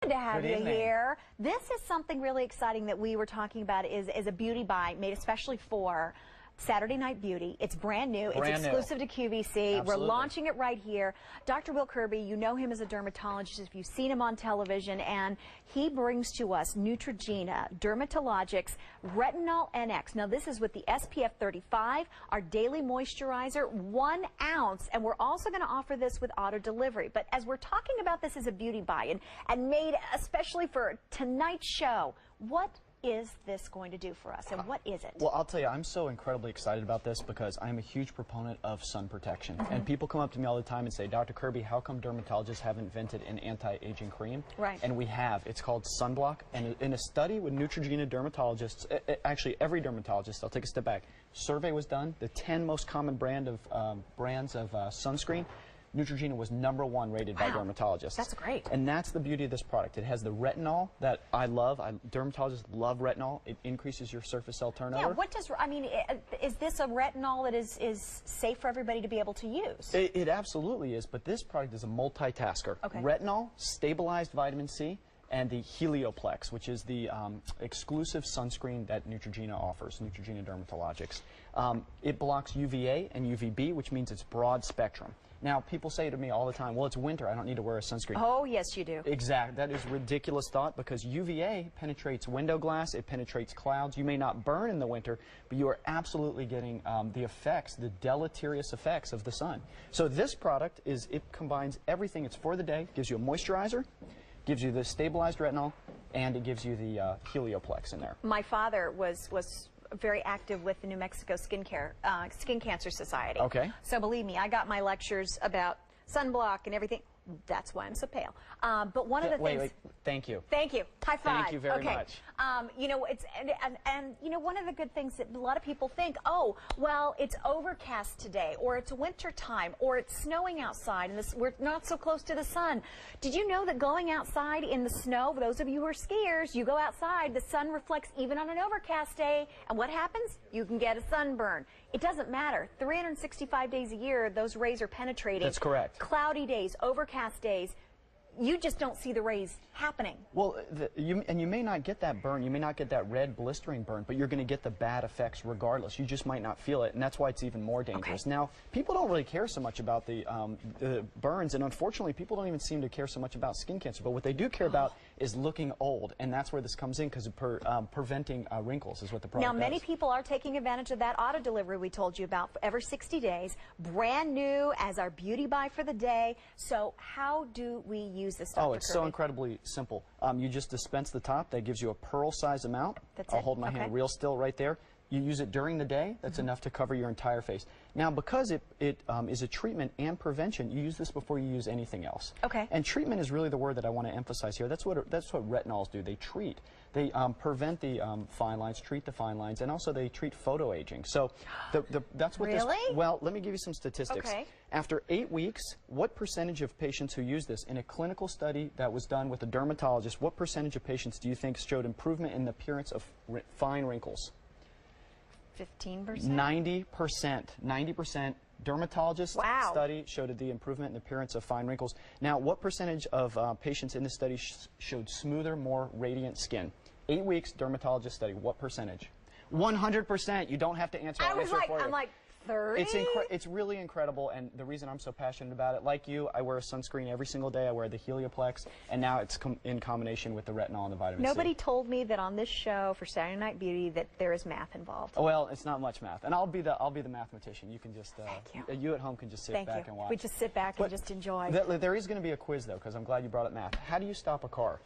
to have Good you evening. here. This is something really exciting that we were talking about is a beauty buy made especially for Saturday Night Beauty. It's brand new. It's exclusive to QVC. Absolutely. We're launching it right here. Dr. Will Kirby, you know him as a dermatologist if you've seen him on television, and he brings to us Neutrogena, Dermatologics, Retinol NX. Now this is with the SPF 35, our daily moisturizer, 1 ounce, and we're also going to offer this with auto delivery. But as we're talking about this as a beauty buy and made especially for tonight's show, what is this going to do for us, and what is it? Well, I'll tell you, I'm so incredibly excited about this because I'm a huge proponent of sun protection. And people come up to me all the time and say, Dr. Kirby, how come dermatologists haven't invented an anti-aging cream? Right. And we have. It's called Sunblock. And in a study with Neutrogena dermatologists, actually every dermatologist, I'll take a step back, survey was done, the 10 most common brands of sunscreen, Neutrogena was #1 rated by dermatologists. That's great. And that's the beauty of this product. It has the retinol that I love. Dermatologists love retinol. It increases your surface cell turnover. Yeah, what does, I mean, is this a retinol that is safe for everybody to be able to use? It absolutely is, but this product is a multitasker. Okay. Retinol, stabilized vitamin C, and the Helioplex, which is the exclusive sunscreen that Neutrogena offers, Neutrogena Dermatologics. It blocks UVA and UVB, which means it's broad spectrum. Now, people say to me all the time, well, it's winter, I don't need to wear a sunscreen. Oh, yes, you do. Exactly. That is ridiculous thought because UVA penetrates window glass, it penetrates clouds. You may not burn in the winter, but you are absolutely getting the effects, the deleterious effects of the sun. So this product it combines everything. It's for the day, gives you a moisturizer, gives you the stabilized retinol, and it gives you the Helioplex in there. My father was very active with the New Mexico Skin Cancer Society. Okay. So believe me, I got my lectures about sunblock and everything. That's why I'm so pale. But one of the things. Wait, thank you. Thank you. High five. Thank you very much. You know, it's and you know, one of the good things that a lot of people think, oh, well, it's overcast today, or it's winter time, or it's snowing outside, and we're not so close to the sun. Did you know that going outside in the snow, for those of you who are skiers, you go outside, the sun reflects even on an overcast day, and what happens? You can get a sunburn. It doesn't matter. 365 days a year, those rays are penetrating. That's correct. Cloudy days, overcast days, you just don't see the rays happening. Well, you may not get that burn, you may not get that red blistering burn, but you're going to get the bad effects regardless. You just might not feel it, and that's why it's even more dangerous. Okay. Now, people don't really care so much about the burns, and unfortunately, people don't even seem to care so much about skin cancer, but what they do care about is looking old, and that's where this comes in because of preventing wrinkles is what the product does. Now, many people are taking advantage of that auto delivery we told you about every 60 days, brand new as our beauty buy for the day. So how do we use this, Dr. Oh, it's so incredibly simple. You just dispense the top. That gives you a pearl size amount. I'll hold my hand real still right there. You use it during the day. That's enough to cover your entire face. Now, because it is a treatment and prevention, you use this before you use anything else. Okay. And treatment is really the word that I want to emphasize here. That's what retinols do. They treat. They prevent the fine lines, treat the fine lines, and also they treat photoaging. So that's what Really? Well, let me give you some statistics. Okay. After 8 weeks, what percentage of patients who use this in a clinical study that was done with a dermatologist, what percentage of patients do you think showed improvement in the appearance of fine wrinkles? 15%? 90%. 90%. Dermatologist study showed the improvement in the appearance of fine wrinkles. Now, what percentage of patients in this study showed smoother, more radiant skin? 8 weeks, dermatologist study. What percentage? 100%. You don't have to answer. I'm like 30? It's really incredible, and the reason I'm so passionate about it, like you, I wear a sunscreen every single day. I wear the Helioplex, and now it's in combination with the retinol and the vitamin C. Nobody told me that on this show for Saturday Night Beauty that there is math involved. Well, it's not much math, and I'll be the mathematician. You can just you at home can just sit back and watch. We just sit back and just enjoy. There is going to be a quiz though, because I'm glad you brought up math. How do you stop a car?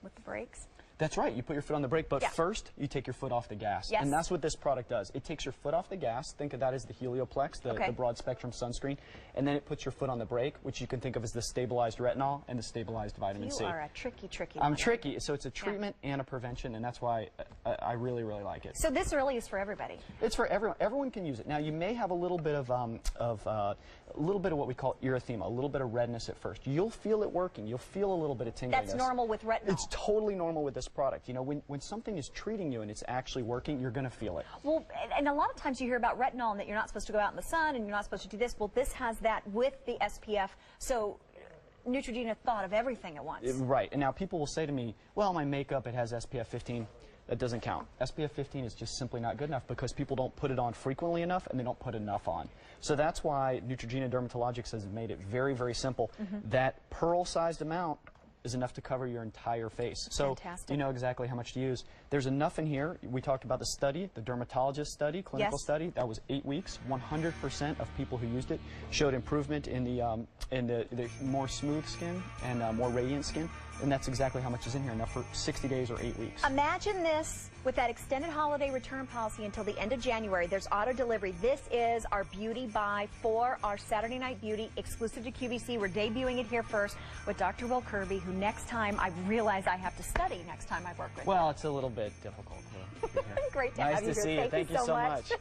With the brakes. That's right. You put your foot on the brake, but first you take your foot off the gas. Yes. And that's what this product does. It takes your foot off the gas. Think of that as the Helioplex, the broad spectrum sunscreen. And then it puts your foot on the brake, which you can think of as the stabilized retinol and the stabilized vitamin C. You are a tricky I'm tricky. So it's a treatment and a prevention, and that's why I really, really like it. So this really is for everybody. It's for everyone. Everyone can use it. Now, you may have a little bit of what we call erythema, a little bit of redness at first. You'll feel it working. You'll feel a little bit of tingliness. That's normal with retinol. It's totally normal with this product. You know, when something is treating you and it's actually working, you're going to feel it. Well, and a lot of times you hear about retinol and that you're not supposed to go out in the sun and you're not supposed to do this. Well, this has that with the SPF. So Neutrogena thought of everything at once. Right. And now people will say to me, well, my makeup, it has SPF 15. That doesn't count. SPF 15 is just simply not good enough because people don't put it on frequently enough and they don't put enough on. So that's why Neutrogena Dermatologics has made it very, very simple. That pearl-sized amount is enough to cover your entire face. So you know exactly how much to use. There's enough in here. We talked about the study, the dermatologist study, clinical study. That was 8 weeks. 100% of people who used it showed improvement in the more smooth skin and more radiant skin. And that's exactly how much is in here, enough for 60 days or 8 weeks. Imagine this with that extended holiday return policy until the end of January. There's auto delivery. This is our beauty buy for our Saturday Night Beauty exclusive to QVC. We're debuting it here first with Dr. Will Kirby, who next time I realize I have to study next time I work with him. Well, it's a little bit difficult. Great to have you here. Nice to see you. Thank you so much.